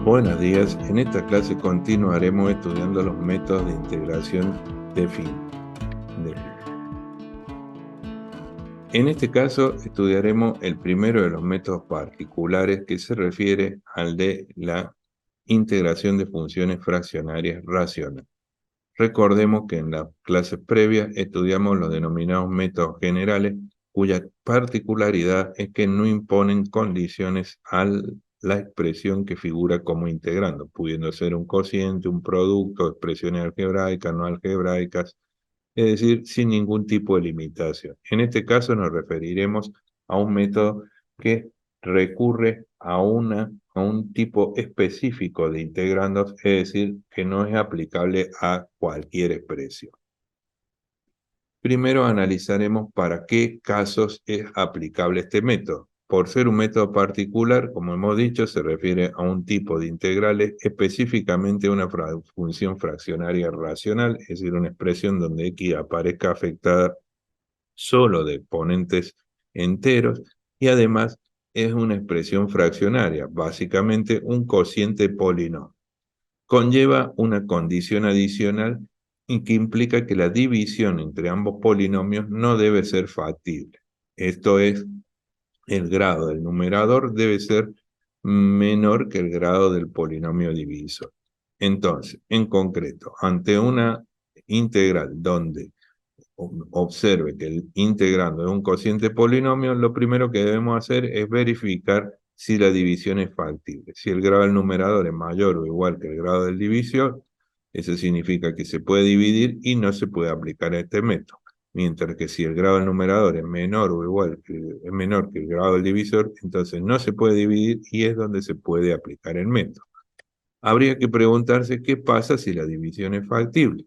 Buenos días, en esta clase continuaremos estudiando los métodos de integración de fin. En este caso estudiaremos el primero de los métodos particulares que se refiere al de la integración de funciones fraccionarias racionales. Recordemos que en las clases previas estudiamos los denominados métodos generales, cuya particularidad es que no imponen condiciones a la expresión que figura como integrando, pudiendo ser un cociente, un producto, expresiones algebraicas, no algebraicas, es decir, sin ningún tipo de limitación. En este caso nos referiremos a un método que recurre a un tipo específico de integrandos, es decir, que no es aplicable a cualquier expresión. Primero analizaremos para qué casos es aplicable este método. Por ser un método particular, como hemos dicho, se refiere a un tipo de integrales, específicamente a una función fraccionaria racional, es decir, una expresión donde x aparezca afectada solo de exponentes enteros, y además es una expresión fraccionaria, básicamente un cociente polinomio. Conlleva una condición adicional y que implica que la división entre ambos polinomios no debe ser factible. Esto es, el grado del numerador debe ser menor que el grado del polinomio divisor. Entonces, en concreto, ante una integral donde observe que el integrando es un cociente polinomio, lo primero que debemos hacer es verificar si la división es factible. Si el grado del numerador es mayor o igual que el grado del divisor, eso significa que se puede dividir y no se puede aplicar a este método. Mientras que si el grado del numerador es menor o igual es menor que el grado del divisor, entonces no se puede dividir y es donde se puede aplicar el método. Habría que preguntarse qué pasa si la división es factible.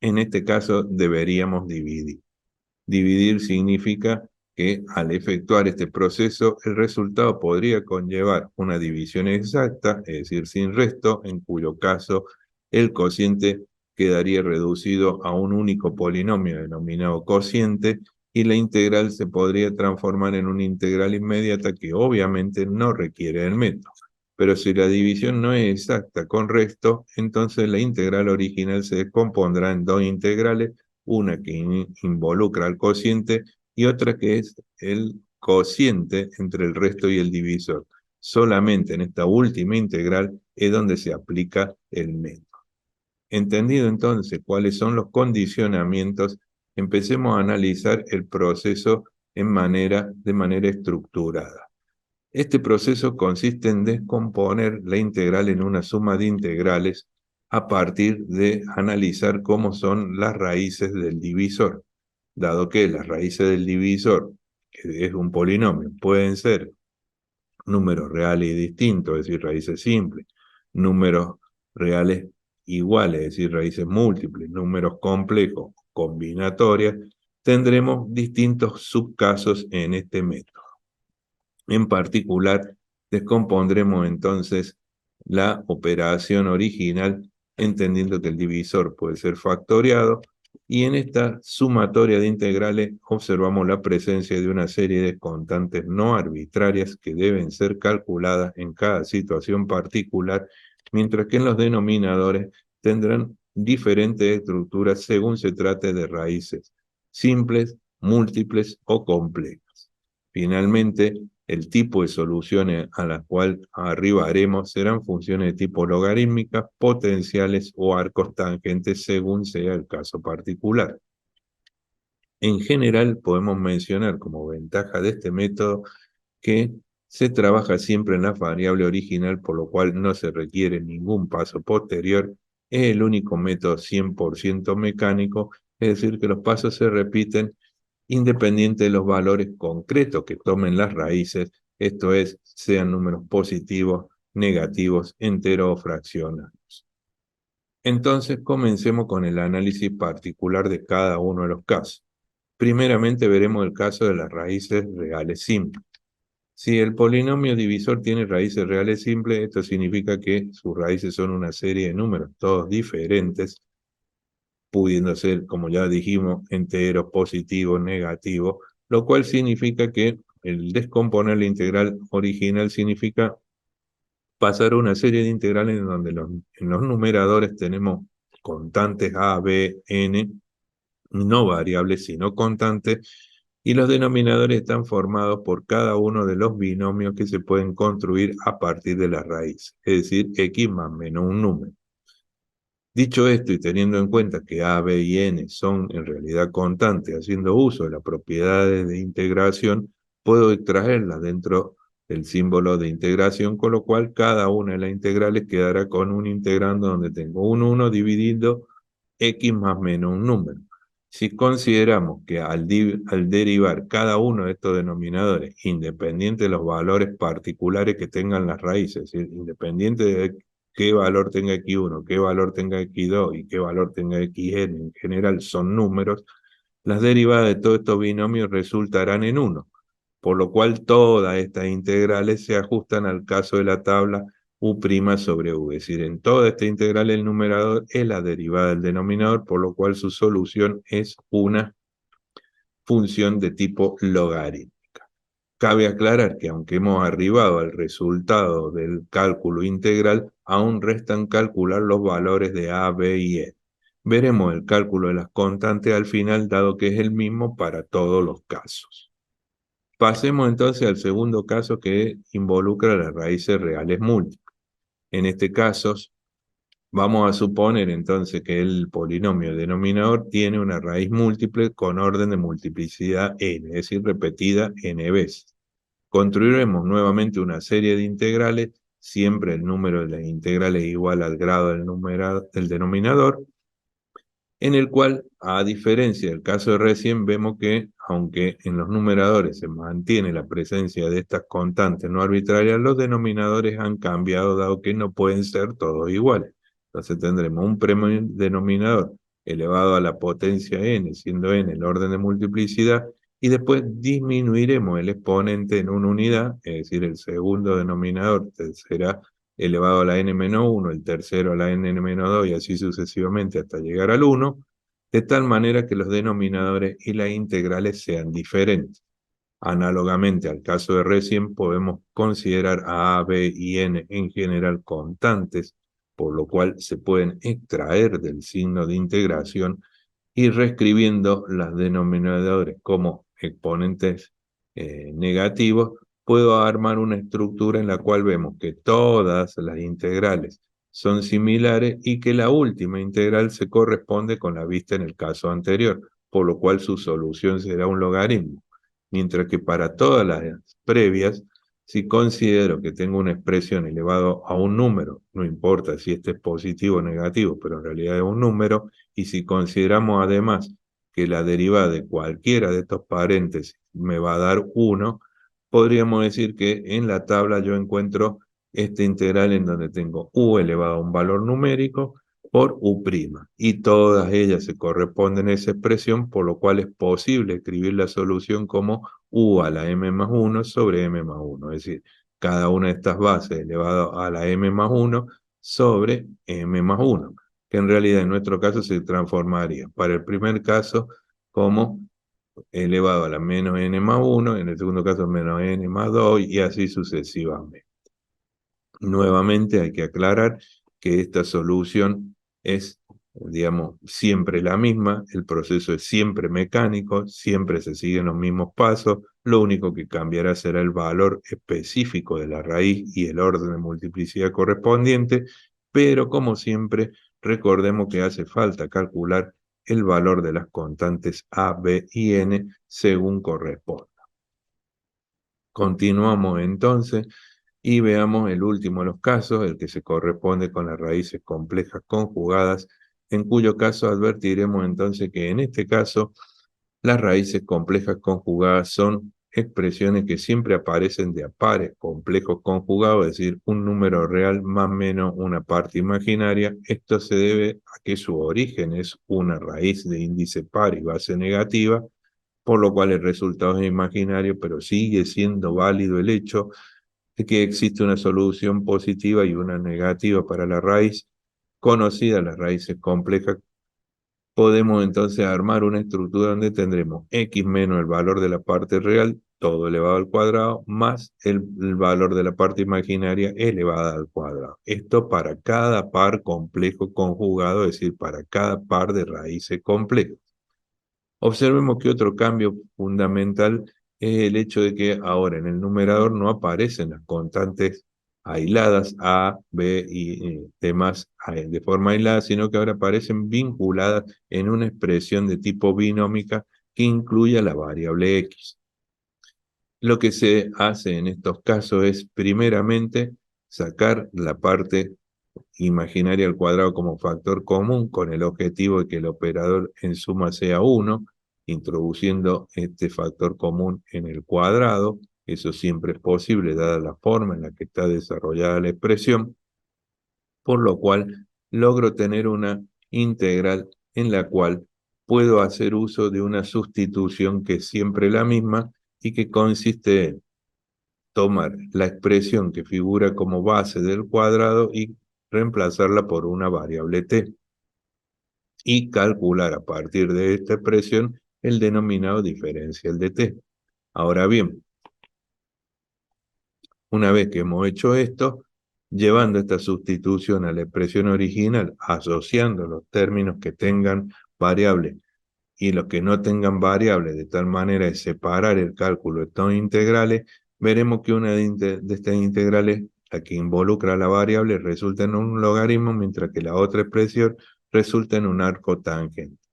En este caso deberíamos dividir. Dividir significa que al efectuar este proceso, el resultado podría conllevar una división exacta, es decir, sin resto, en cuyo caso el cociente quedaría reducido a un único polinomio denominado cociente y la integral se podría transformar en una integral inmediata que obviamente no requiere del método. Pero si la división no es exacta con resto, entonces la integral original se descompondrá en dos integrales, una que involucra al cociente y otra que es el cociente entre el resto y el divisor. Solamente en esta última integral es donde se aplica el método. Entendido entonces cuáles son los condicionamientos, empecemos a analizar el proceso de manera estructurada. Este proceso consiste en descomponer la integral en una suma de integrales a partir de analizar cómo son las raíces del divisor, dado que las raíces del divisor, que es un polinomio, pueden ser números reales y distintos, es decir, raíces simples, números reales iguales, es decir, raíces múltiples, números complejos, combinatorias, tendremos distintos subcasos en este método. En particular, descompondremos entonces la operación original, entendiendo que el divisor puede ser factoriado, y en esta sumatoria de integrales observamos la presencia de una serie de constantes no arbitrarias que deben ser calculadas en cada situación particular, mientras que en los denominadores tendrán diferentes estructuras según se trate de raíces simples, múltiples o complejas. Finalmente, el tipo de soluciones a las cuales arribaremos serán funciones de tipo logarítmicas, potenciales o arcos tangentes según sea el caso particular. En general, podemos mencionar como ventaja de este método que se trabaja siempre en la variable original, por lo cual no se requiere ningún paso posterior. Es el único método 100% mecánico, es decir, que los pasos se repiten independiente de los valores concretos que tomen las raíces, esto es, sean números positivos, negativos, enteros o fraccionarios. Entonces, comencemos con el análisis particular de cada uno de los casos. Primeramente veremos el caso de las raíces reales simples. Si el polinomio divisor tiene raíces reales simples, esto significa que sus raíces son una serie de números, todos diferentes, pudiendo ser, como ya dijimos, enteros, positivos, negativos, lo cual significa que el descomponer la integral original significa pasar a una serie de integrales en donde en los numeradores tenemos constantes a, b, n, no variables, sino constantes, y los denominadores están formados por cada uno de los binomios que se pueden construir a partir de la raíz, es decir, x más menos un número. Dicho esto y teniendo en cuenta que a, b y n son en realidad constantes, haciendo uso de las propiedades de integración, puedo extraerlas dentro del símbolo de integración, con lo cual cada una de las integrales quedará con un integrando donde tengo un 1 dividido x más menos un número. Si consideramos que al derivar cada uno de estos denominadores, independiente de los valores particulares que tengan las raíces, es decir, independiente de qué valor tenga x1, qué valor tenga x2 y qué valor tenga xn, en general son números, las derivadas de todos estos binomios resultarán en 1, por lo cual todas estas integrales se ajustan al caso de la tabla u' sobre u, es decir, en toda esta integral el numerador es la derivada del denominador, por lo cual su solución es una función de tipo logaritmo. Cabe aclarar que aunque hemos arribado al resultado del cálculo integral, aún restan calcular los valores de a, b y e. Veremos el cálculo de las constantes al final, dado que es el mismo para todos los casos. Pasemos entonces al segundo caso, que involucra las raíces reales múltiples. En este caso, vamos a suponer entonces que el polinomio denominador tiene una raíz múltiple con orden de multiplicidad n, es decir, repetida n veces. Construiremos nuevamente una serie de integrales, siempre el número de las integrales es igual al grado del denominador, en el cual, a diferencia del caso de recién, vemos que, aunque en los numeradores se mantiene la presencia de estas constantes no arbitrarias, los denominadores han cambiado, dado que no pueden ser todos iguales. Entonces tendremos un denominador elevado a la potencia n, siendo n el orden de multiplicidad, y después disminuiremos el exponente en una unidad, es decir, el segundo denominador será elevado a la n-1, el tercero a la n-2 y así sucesivamente hasta llegar al 1, de tal manera que los denominadores y las integrales sean diferentes. Análogamente al caso de recién, podemos considerar a, b y n en general constantes, por lo cual se pueden extraer del signo de integración y reescribiendo los denominadores como exponentes negativos, puedo armar una estructura en la cual vemos que todas las integrales son similares y que la última integral se corresponde con la vista en el caso anterior, por lo cual su solución será un logaritmo. Mientras que para todas las previas, si considero que tengo una expresión elevado a un número, no importa si este es positivo o negativo, pero en realidad es un número, y si consideramos además que la derivada de cualquiera de estos paréntesis me va a dar 1, podríamos decir que en la tabla yo encuentro este integral en donde tengo u elevado a un valor numérico por u', y todas ellas se corresponden a esa expresión, por lo cual es posible escribir la solución como u a la m más 1 sobre m más 1, es decir, cada una de estas bases elevado a la m más 1 sobre m más 1, que en realidad en nuestro caso se transformaría para el primer caso como elevado a la menos n más 1, en el segundo caso menos n más 2 y así sucesivamente. Nuevamente hay que aclarar que esta solución es, digamos, siempre la misma, el proceso es siempre mecánico, siempre se siguen los mismos pasos, lo único que cambiará será el valor específico de la raíz y el orden de multiplicidad correspondiente, pero como siempre, recordemos que hace falta calcular el valor de las constantes a, b y n según corresponda. Continuamos entonces y veamos el último de los casos, el que se corresponde con las raíces complejas conjugadas, en cuyo caso advertiremos entonces que en este caso las raíces complejas conjugadas son expresiones que siempre aparecen de a pares complejos conjugados, es decir, un número real más o menos una parte imaginaria. Esto se debe a que su origen es una raíz de índice par y base negativa, por lo cual el resultado es imaginario, pero sigue siendo válido el hecho de que existe una solución positiva y una negativa para la raíz, conocida las raíces complejas podemos entonces armar una estructura donde tendremos x menos el valor de la parte real, todo elevado al cuadrado, más el valor de la parte imaginaria elevada al cuadrado. Esto para cada par complejo conjugado, es decir, para cada par de raíces complejas. Observemos que otro cambio fundamental es el hecho de que ahora en el numerador no aparecen las constantes aisladas A, B y demás de forma aislada, sino que ahora aparecen vinculadas en una expresión de tipo binómica que incluya la variable X. Lo que se hace en estos casos es primeramente sacar la parte imaginaria al cuadrado como factor común con el objetivo de que el operador en suma sea 1, introduciendo este factor común en el cuadrado. Eso siempre es posible dada la forma en la que está desarrollada la expresión, por lo cual logro tener una integral en la cual puedo hacer uso de una sustitución que es siempre la misma y que consiste en tomar la expresión que figura como base del cuadrado y reemplazarla por una variable t y calcular a partir de esta expresión el denominado diferencial de t. Ahora bien, una vez que hemos hecho esto, llevando esta sustitución a la expresión original, asociando los términos que tengan variables y los que no tengan variables, de tal manera de separar el cálculo de estos integrales, veremos que una de estas integrales, la que involucra la variable, resulta en un logaritmo, mientras que la otra expresión resulta en un arco tangente.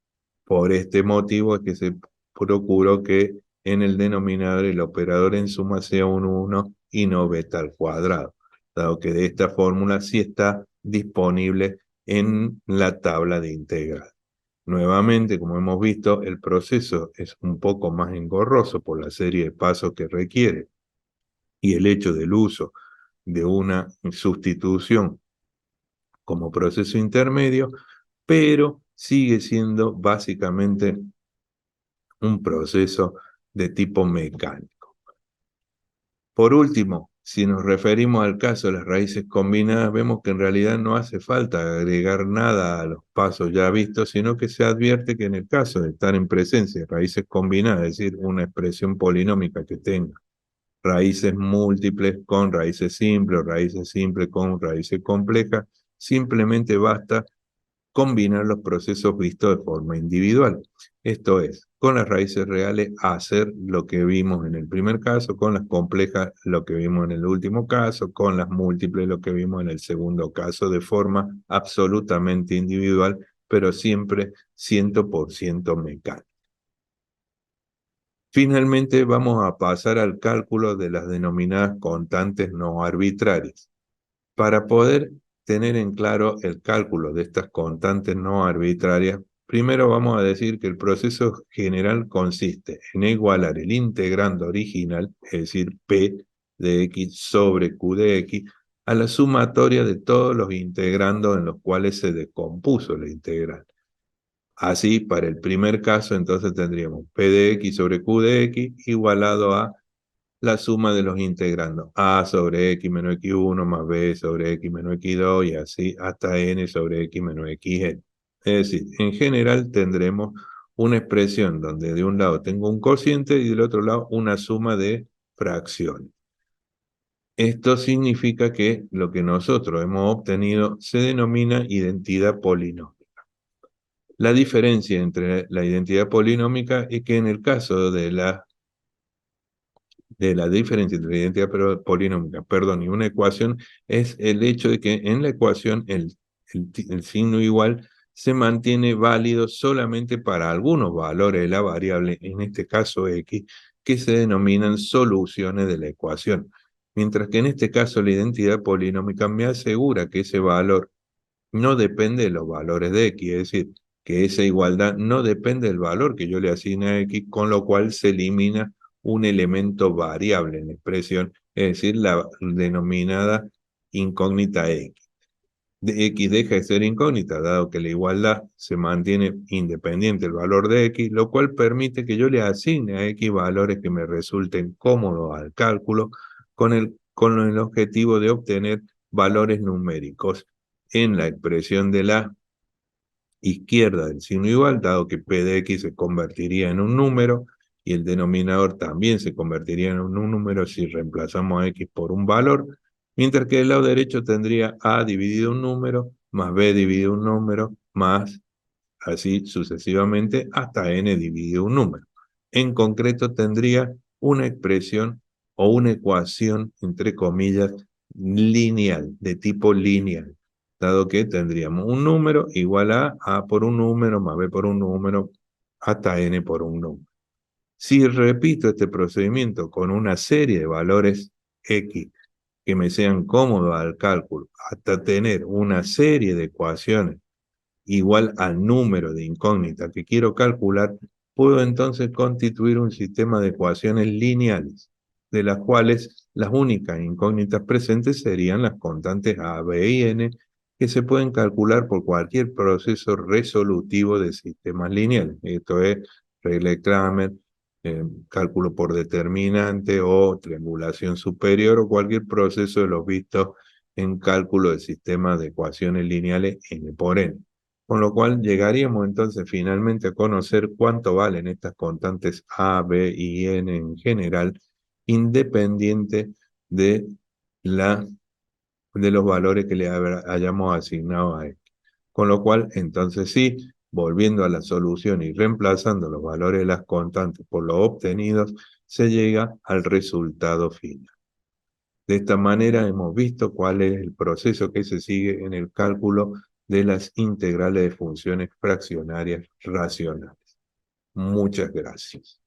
Por este motivo es que se procuró que en el denominador el operador en suma sea un 1 y no beta al cuadrado, dado que de esta fórmula sí está disponible en la tabla de integral. Nuevamente, como hemos visto, el proceso es un poco más engorroso por la serie de pasos que requiere y el hecho del uso de una sustitución como proceso intermedio, pero sigue siendo básicamente un proceso de tipo mecánico. Por último, si nos referimos al caso de las raíces combinadas, vemos que en realidad no hace falta agregar nada a los pasos ya vistos, sino que se advierte que en el caso de estar en presencia de raíces combinadas, es decir, una expresión polinómica que tenga raíces múltiples con raíces simples o raíces simples con raíces complejas, simplemente basta combinar los procesos vistos de forma individual. Esto es, con las raíces reales hacer lo que vimos en el primer caso, con las complejas lo que vimos en el último caso, con las múltiples lo que vimos en el segundo caso, de forma absolutamente individual, pero siempre 100% mecánica. Finalmente vamos a pasar al cálculo de las denominadas constantes no arbitrarias. Para poder tener en claro el cálculo de estas constantes no arbitrarias, primero vamos a decir que el proceso general consiste en igualar el integrando original, es decir, P de X sobre Q de X, a la sumatoria de todos los integrandos en los cuales se descompuso la integral. Así, para el primer caso, entonces tendríamos P de X sobre Q de X igualado a la suma de los integrandos. A sobre X menos X1 más B sobre X menos X2 y así hasta N sobre X menos XN. Es decir, en general tendremos una expresión donde de un lado tengo un cociente y del otro lado una suma de fracciones. Esto significa que lo que nosotros hemos obtenido se denomina identidad polinómica. La diferencia entre la identidad polinómica es que en el caso de la diferencia entre la identidad polinómica, perdón, y una ecuación es el hecho de que en la ecuación el signo igual se mantiene válido solamente para algunos valores de la variable, en este caso x, que se denominan soluciones de la ecuación. Mientras que en este caso la identidad polinómica me asegura que ese valor no depende de los valores de x, es decir, que esa igualdad no depende del valor que yo le asigne a x, con lo cual se elimina un elemento variable en la expresión, es decir, la denominada incógnita x. X deja de ser incógnita, dado que la igualdad se mantiene independiente del valor de x, lo cual permite que yo le asigne a x valores que me resulten cómodos al cálculo, con el objetivo de obtener valores numéricos en la expresión de la izquierda del signo igual, dado que p de x se convertiría en un número y el denominador también se convertiría en un número si reemplazamos a x por un valor, mientras que del lado derecho tendría a dividido un número, más b dividido un número, más así sucesivamente hasta n dividido un número. En concreto tendría una expresión o una ecuación, entre comillas, lineal, de tipo lineal, dado que tendríamos un número igual a por un número, más b por un número, hasta n por un número. Si repito este procedimiento con una serie de valores x que me sean cómodos al cálculo, hasta tener una serie de ecuaciones igual al número de incógnitas que quiero calcular, puedo entonces constituir un sistema de ecuaciones lineales, de las cuales las únicas incógnitas presentes serían las constantes a, b y n, que se pueden calcular por cualquier proceso resolutivo de sistemas lineales. Esto es regla de Cramer, cálculo por determinante o triangulación superior o cualquier proceso de los vistos en cálculo de sistemas de ecuaciones lineales n por n. Con lo cual llegaríamos entonces finalmente a conocer cuánto valen estas constantes a, b y n en general, independiente de, de los valores que le hayamos asignado a esto. Con lo cual, entonces sí, volviendo a la solución y reemplazando los valores de las constantes por los obtenidos, se llega al resultado final. De esta manera hemos visto cuál es el proceso que se sigue en el cálculo de las integrales de funciones fraccionarias racionales. Muchas gracias.